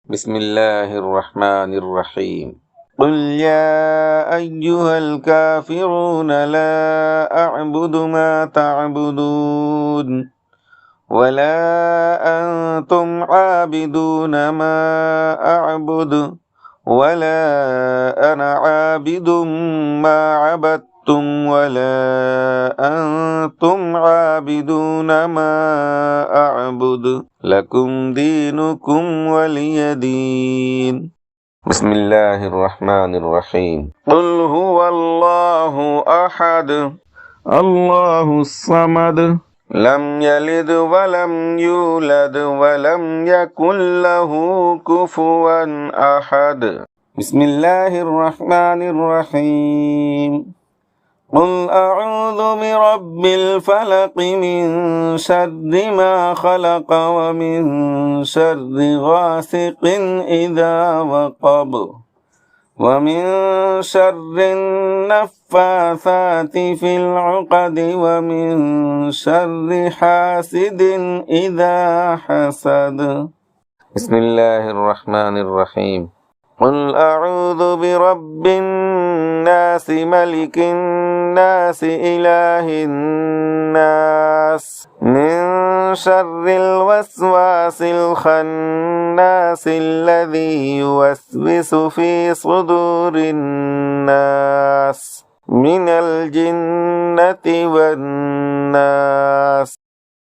بسم الله الرحمن الرحيم قل يا أيها الكافرون لا أعبد ما تعبدون ولا أنتم عابدون ما أعبد ولا أنا عابد ما عبدتم ولا أنتم عابدون ما أعبد لكم دينكم ولي دين بسم الله الرحمن الرحيم قل هو الله أحد الله الصمد لم يلد ولم يولد ولم يكن له كفوا أحد بسم الله الرحمن الرحيم قل أعوذ برب الفلق من شر ما خلق ومن شر غاسق إذا وقب ومن شر النفاثات في العقد ومن شر حاسد إذا حسد بسم الله الرحمن الرحيم قل أعوذ برب الناس ملك الناس إله الناس من شر الوسواس الخناس الذي يوسوس في صدور الناس من الجنة والناس